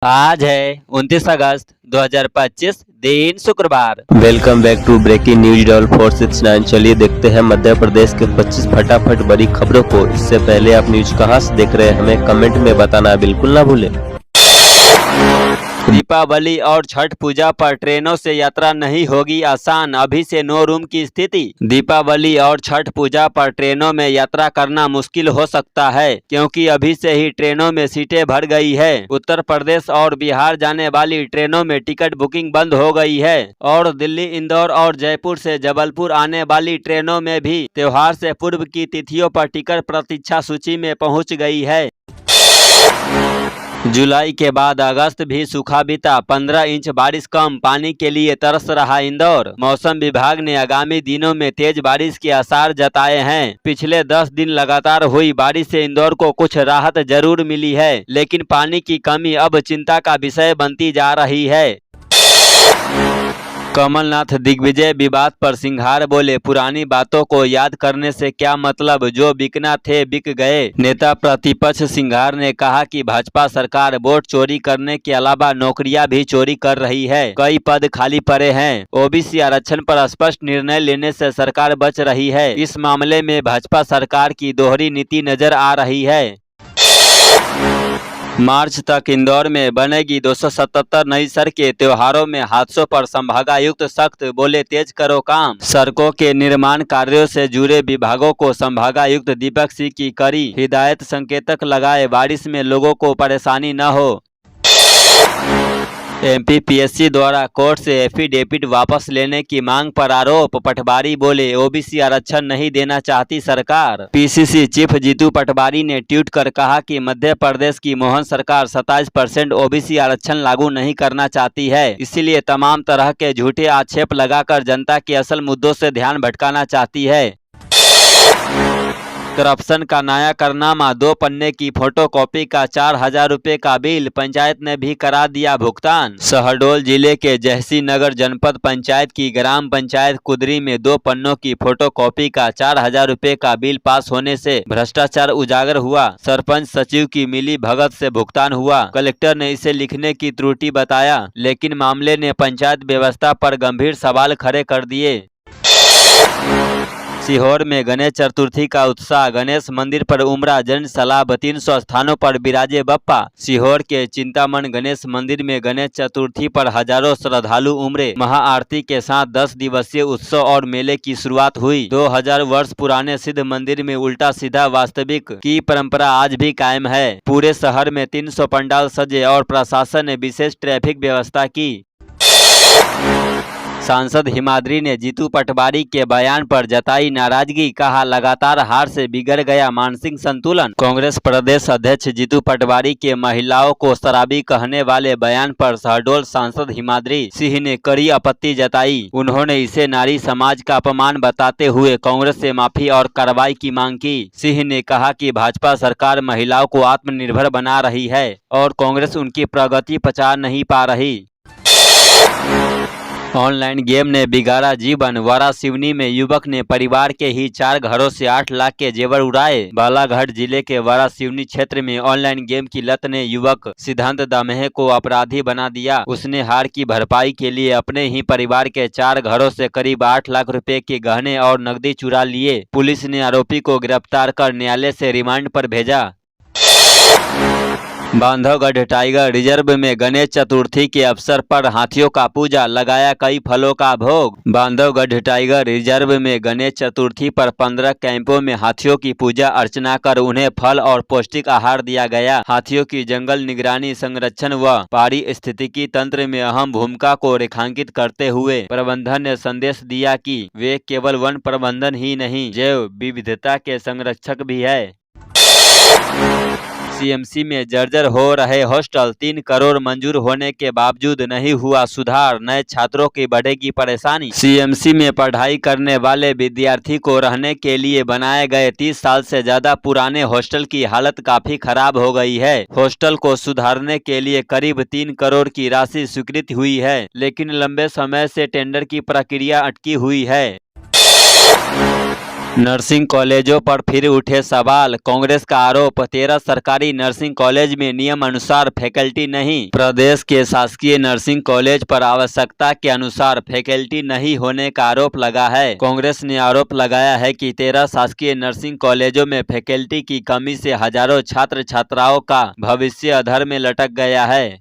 आज है 29 अगस्त 2025 दिन शुक्रवार। Welcome back to breaking news डॉल 469। चलिए देखते हैं मध्य प्रदेश के 25 फटाफट बड़ी खबरों को। इससे पहले आप न्यूज कहां से देख रहे हैं हमें कमेंट में बताना बिल्कुल ना भूलें। दीपावली और छठ पूजा पर ट्रेनों से यात्रा नहीं होगी आसान, अभी से नो रूम की स्थिति। दीपावली और छठ पूजा पर ट्रेनों में यात्रा करना मुश्किल हो सकता है, क्योंकि अभी से ही ट्रेनों में सीटें भर गई है। उत्तर प्रदेश और बिहार जाने वाली ट्रेनों में टिकट बुकिंग बंद हो गई है और दिल्ली, इंदौर और जयपुर से जबलपुर आने वाली ट्रेनों में भी त्योहार से पूर्व की तिथियों पर टिकट प्रतीक्षा सूची में पहुँच गई है। जुलाई के बाद अगस्त भी सूखा बीता, 15 इंच बारिश कम, पानी के लिए तरस रहा इंदौर। मौसम विभाग ने आगामी दिनों में तेज बारिश के आसार जताए हैं। पिछले 10 दिन लगातार हुई बारिश से इंदौर को कुछ राहत जरूर मिली है, लेकिन पानी की कमी अब चिंता का विषय बनती जा रही है। कमलनाथ दिग्विजय विवाद पर सिंघार बोले, पुरानी बातों को याद करने से क्या मतलब, जो बिकना थे बिक गए। नेता प्रतिपक्ष सिंघार ने कहा कि भाजपा सरकार वोट चोरी करने के अलावा नौकरियां भी चोरी कर रही है। कई पद खाली पड़े हैं। ओबीसी आरक्षण पर स्पष्ट निर्णय लेने से सरकार बच रही है। इस मामले में भाजपा सरकार की दोहरी नीति नजर आ रही है। मार्च तक इंदौर में बनेगी 277 नई सड़कें, त्योहारों में हादसों पर संभागायुक्त सख्त, बोले तेज करो काम। सड़कों के निर्माण कार्यों से जुड़े विभागों को संभागायुक्त दीपक सिंह की कड़ी हिदायत, संकेतक लगाए बारिश में लोगों को परेशानी न हो। एमपीपीएससी द्वारा कोर्ट से एफिडेविट वापस लेने की मांग पर आरोप, पटवारी बोले ओबीसी आरक्षण नहीं देना चाहती सरकार। पीसीसी चीफ जीतू पटवारी ने ट्वीट कर कहा कि मध्य प्रदेश की मोहन सरकार 27% ओबीसी आरक्षण लागू नहीं करना चाहती है, इसीलिए तमाम तरह के झूठे आक्षेप लगाकर जनता के असल मुद्दों से ध्यान भटकाना चाहती है। करप्शन का नया कारनामा, 2 पन्ने की फोटोकॉपी का 4000 रुपए का बिल, पंचायत ने भी करा दिया भुगतान। शहडोल जिले के जहसी नगर जनपद पंचायत की ग्राम पंचायत कुदरी में 2 पन्नों की फोटोकॉपी का 4000 रुपए का बिल पास होने से भ्रष्टाचार उजागर हुआ। सरपंच सचिव की मिली भगत से भुगतान हुआ। कलेक्टर ने इसे लिखने की त्रुटि बताया, लेकिन मामले ने पंचायत व्यवस्था पर गंभीर सवाल खड़े कर दिए। सीहोर में गणेश चतुर्थी का उत्साह, गणेश मंदिर पर उमड़ा जन सलाब, 300 स्थानों पर बिराजे बप्पा। सीहोर के चिंतामण गणेश मंदिर में गणेश चतुर्थी पर हजारों श्रद्धालु उमड़े। महाआरती के साथ 10 दिवसीय उत्सव और मेले की शुरुआत हुई। 2000 वर्ष पुराने सिद्ध मंदिर में उल्टा सीधा वास्तविक की परंपरा आज भी कायम है। पूरे शहर में 300 पंडाल सजे और प्रशासन ने विशेष ट्रैफिक व्यवस्था की। सांसद हिमाद्री ने जीतू पटवारी के बयान पर जताई नाराजगी, कहा लगातार हार से बिगड़ गया मानसिक संतुलन। कांग्रेस प्रदेश अध्यक्ष जीतू पटवारी के महिलाओं को शराबी कहने वाले बयान पर शहडोल सांसद हिमाद्री सिंह ने कड़ी आपत्ति जताई। उन्होंने इसे नारी समाज का अपमान बताते हुए कांग्रेस से माफी और कार्रवाई की मांग की। सिंह ने कहा कि भाजपा सरकार महिलाओं को आत्मनिर्भर बना रही है और कांग्रेस उनकी प्रगति पचा नहीं पा रही। ऑनलाइन गेम ने बिगाड़ा जीवन, वारासिवनी में युवक ने परिवार के ही 4 घरों से 8 लाख के जेवर उड़ाए। बालाघाट जिले के वारासिवनी क्षेत्र में ऑनलाइन गेम की लत ने युवक सिद्धांत दामेह को अपराधी बना दिया। उसने हार की भरपाई के लिए अपने ही परिवार के 4 घरों से करीब 8 लाख रुपए के गहने और नकदी चुरा लिए। पुलिस ने आरोपी को गिरफ्तार कर न्यायालय से रिमांड पर भेजा। बांधवगढ़ टाइगर रिजर्व में गणेश चतुर्थी के अवसर पर हाथियों का पूजा, लगाया कई फलों का भोग। बांधवगढ़ टाइगर रिजर्व में गणेश चतुर्थी पर 15 कैंपों में हाथियों की पूजा अर्चना कर उन्हें फल और पौष्टिक आहार दिया गया। हाथियों की जंगल निगरानी, संरक्षण व पारिस्थितिकी तंत्र में अहम भूमिका को रेखांकित करते हुए प्रबंधन ने संदेश दिया कि वे केवल वन प्रबंधन ही नहीं, जैव विविधता के संरक्षक भी है। सीएमसी में जर्जर हो रहे हॉस्टल, 3 करोड़ मंजूर होने के बावजूद नहीं हुआ सुधार, नए छात्रों की बढ़ेगी परेशानी। सीएमसी में पढ़ाई करने वाले विद्यार्थी को रहने के लिए बनाए गए 30 साल से ज्यादा पुराने हॉस्टल की हालत काफी खराब हो गई है। हॉस्टल को सुधारने के लिए करीब 3 करोड़ की राशि स्वीकृत हुई है, लेकिन लंबे समय से टेंडर की प्रक्रिया अटकी हुई है। नर्सिंग कॉलेजों पर फिर उठे सवाल। कांग्रेस का आरोप, 13 सरकारी नर्सिंग कॉलेज में नियम अनुसार फैकल्टी नहीं। प्रदेश के शासकीय नर्सिंग कॉलेज पर आवश्यकता के अनुसार फैकल्टी नहीं होने का आरोप लगा है। कांग्रेस ने आरोप लगाया है कि 13 शासकीय नर्सिंग कॉलेजों में फैकल्टी की कमी से हजारों छात्र छात्राओं का भविष्य अधर में लटक गया है।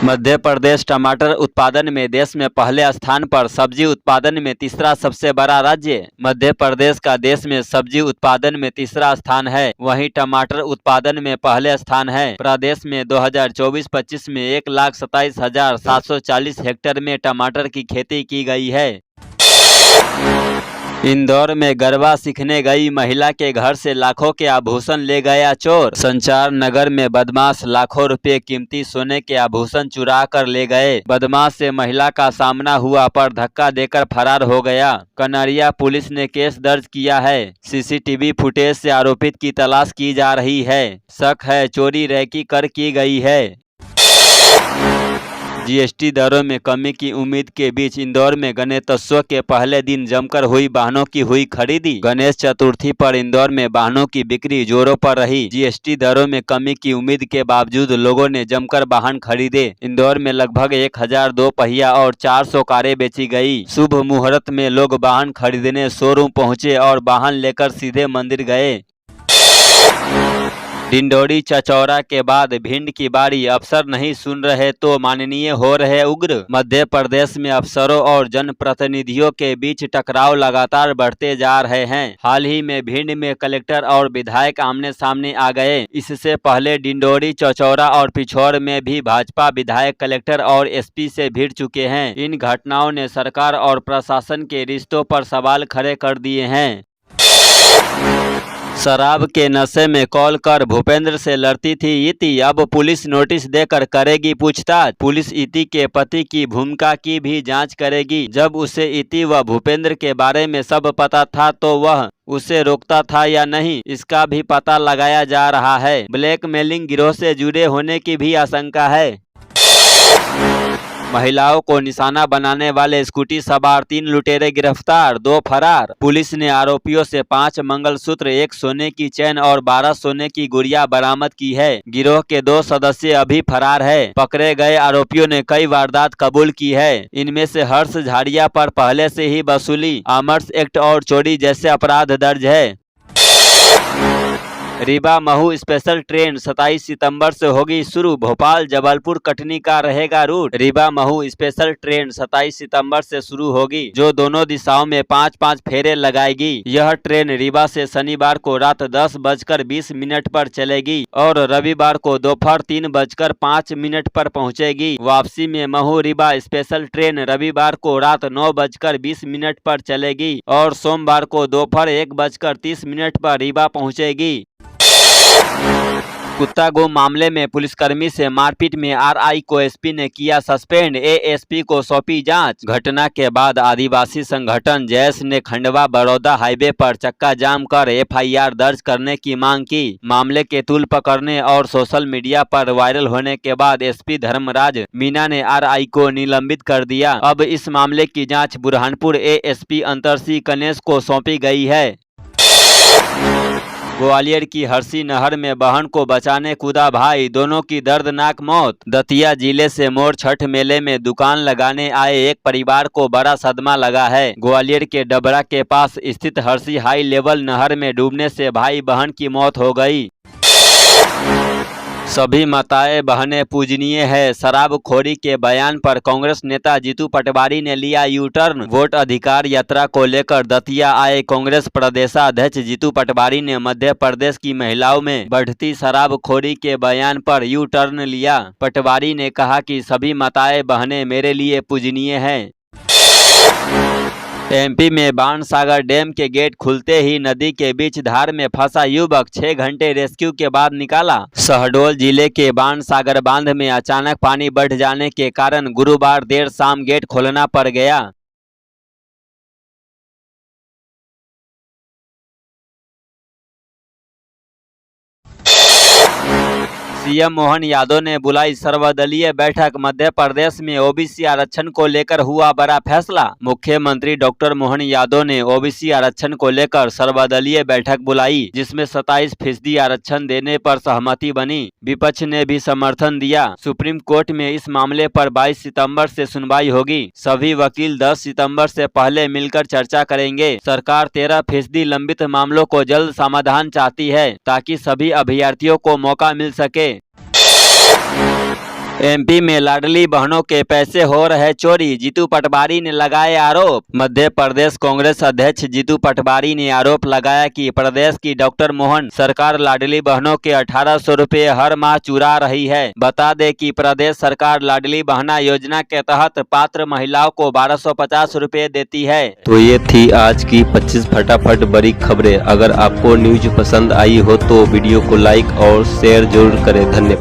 मध्य प्रदेश टमाटर उत्पादन में देश में पहले स्थान पर, सब्जी उत्पादन में तीसरा सबसे बड़ा राज्य। मध्य प्रदेश का देश में सब्जी उत्पादन में तीसरा स्थान है, वहीं टमाटर उत्पादन में पहले स्थान है। प्रदेश में 2024-25 में 1,27,740 हेक्टेयर में टमाटर की खेती की गई है। इंदौर में गरबा सीखने गई महिला के घर से लाखों के आभूषण ले गया चोर। संचार नगर में बदमाश लाखों रुपए कीमती सोने के आभूषण चुरा कर ले गए। बदमाश से महिला का सामना हुआ पर धक्का देकर फरार हो गया। कनरिया पुलिस ने केस दर्ज किया है। सीसीटीवी फुटेज से आरोपित की तलाश की जा रही है। शक है चोरी रैकी कर की गई है। जीएसटी दरों में कमी की उम्मीद के बीच इंदौर में गणेशोत्सव के पहले दिन जमकर हुई वाहनों की हुई खरीदी। गणेश चतुर्थी पर इंदौर में वाहनों की बिक्री जोरों पर रही। जीएसटी दरों में कमी की उम्मीद के बावजूद लोगों ने जमकर वाहन खरीदे। इंदौर में लगभग 1000 दो पहिया और 400 कारें बेची गई। शुभ मुहूर्त में लोग वाहन खरीदने शोरूम पहुंचे और वाहन लेकर सीधे मंदिर गए। डिंडोरी चचौरा के बाद भिंड की बारी। अफसर नहीं सुन रहे तो माननीय हो रहे उग्र। मध्य प्रदेश में अफसरों और जनप्रतिनिधियों के बीच टकराव लगातार बढ़ते जा रहे हैं। हाल ही में भिंड में कलेक्टर और विधायक आमने सामने आ गए। इससे पहले डिंडोरी चचौरा और पिछौर में भी भाजपा विधायक कलेक्टर और एसपी से भिड़ चुके हैं। इन घटनाओं ने सरकार और प्रशासन के रिश्तों पर सवाल खड़े कर दिए हैं। शराब के नशे में कॉल कर भूपेंद्र से लड़ती थी इति, अब पुलिस नोटिस देकर करेगी पूछताछ। पुलिस इति के पति की भूमिका की भी जांच करेगी। जब उसे इति व भूपेंद्र के बारे में सब पता था तो वह उसे रोकता था या नहीं, इसका भी पता लगाया जा रहा है। ब्लैकमेलिंग गिरोह से जुड़े होने की भी आशंका है। महिलाओं को निशाना बनाने वाले स्कूटी सवार 3 लुटेरे गिरफ्तार, 2 फरार। पुलिस ने आरोपियों से 5 मंगलसूत्र, 1 सोने की चैन और 12 सोने की गुड़िया बरामद की है। गिरोह के 2 सदस्य अभी फरार है। पकड़े गए आरोपियों ने कई वारदात कबूल की है। इनमें से हर्ष झाड़िया पर पहले से ही वसूली, आर्म्स एक्ट और चोरी जैसे अपराध दर्ज है। रीवा महू स्पेशल ट्रेन 27 सितंबर से होगी शुरू। भोपाल जबलपुर कटनी का रहेगा route. Rewa Mhow special train 27 सितंबर से शुरू होगी, जो दोनों दिशाओं में 5-5 फेरे लगाएगी। यह ट्रेन रीवा से शनिवार को रात 10:20 पर चलेगी और रविवार को दोपहर 3:05 पर पहुंचेगी। वापसी में महू रीवा स्पेशल ट्रेन रविवार को रात 9:20 पर चलेगी और सोमवार को दोपहर 1:30 पर रीवा पहुंचेगी। कुत्ता गुम मामले में पुलिसकर्मी से मारपीट में आरआई को एसपी ने किया सस्पेंड, एएसपी को सौंपी जांच। घटना के बाद आदिवासी संगठन जैस ने खंडवा बड़ौदा हाईवे पर चक्का जाम कर एफआईआर दर्ज करने की मांग की। मामले के तूल पकड़ने और सोशल मीडिया पर वायरल होने के बाद एसपी धर्मराज मीना ने आरआई को निलंबित कर दिया। अब इस मामले की जाँच बुरहानपुर एएसपी अंतरसिंह कनेश को सौंपी गई है। ग्वालियर की हरसी नहर में बहन को बचाने कूदा भाई, दोनों की दर्दनाक मौत। दतिया जिले से मोर छठ मेले में दुकान लगाने आए एक परिवार को बड़ा सदमा लगा है। ग्वालियर के डबरा के पास स्थित हरसी हाई लेवल नहर में डूबने से भाई बहन की मौत हो गई। सभी माताएं बहनें पूजनीय है। शराबखोरी के बयान पर कांग्रेस नेता जीतू पटवारी ने लिया यू टर्न। वोट अधिकार यात्रा को लेकर दतिया आए कांग्रेस प्रदेशाध्यक्ष जीतू पटवारी ने मध्य प्रदेश की महिलाओं में बढ़ती शराबखोरी के बयान पर यू टर्न लिया। पटवारी ने कहा कि सभी माताएं बहनें मेरे लिए पूजनीय हैं। एमपी में बाणसागर डैम के गेट खुलते ही नदी के बीच धार में फंसा युवक 6 घंटे रेस्क्यू के बाद निकाला। शहडोल जिले के बाणसागर बांध में अचानक पानी बढ़ जाने के कारण गुरुवार देर शाम गेट खोलना पड़ गया। सीएम मोहन यादव ने बुलाई सर्वदलीय बैठक। मध्य प्रदेश में ओबीसी आरक्षण को लेकर हुआ बड़ा फैसला। मुख्यमंत्री डॉक्टर मोहन यादव ने ओबीसी आरक्षण को लेकर सर्वदलीय बैठक बुलाई, जिसमें 27% आरक्षण देने पर सहमति बनी। विपक्ष ने भी समर्थन दिया। सुप्रीम कोर्ट में इस मामले पर 22 सितंबर से सुनवाई होगी। सभी वकील 10 सितंबर से पहले मिलकर चर्चा करेंगे। सरकार 13% लंबित मामलों को जल्द समाधान चाहती है, ताकि सभी अभ्यर्थियों को मौका मिल सके। एमपी में लाडली बहनों के पैसे हो रहे चोरी, जीतू पटवारी ने लगाए आरोप। मध्य प्रदेश कांग्रेस अध्यक्ष जीतू पटवारी ने आरोप लगाया कि प्रदेश की डॉक्टर मोहन सरकार लाडली बहनों के 1800 रुपए हर माह चुरा रही है। बता दें कि प्रदेश सरकार लाडली बहना योजना के तहत पात्र महिलाओं को 1250 रुपए देती है। तो ये थी आज की 25 फटाफट बड़ी खबरें। अगर आपको न्यूज पसंद आई हो तो वीडियो को लाइक और शेयर जरूर करें। धन्यवाद।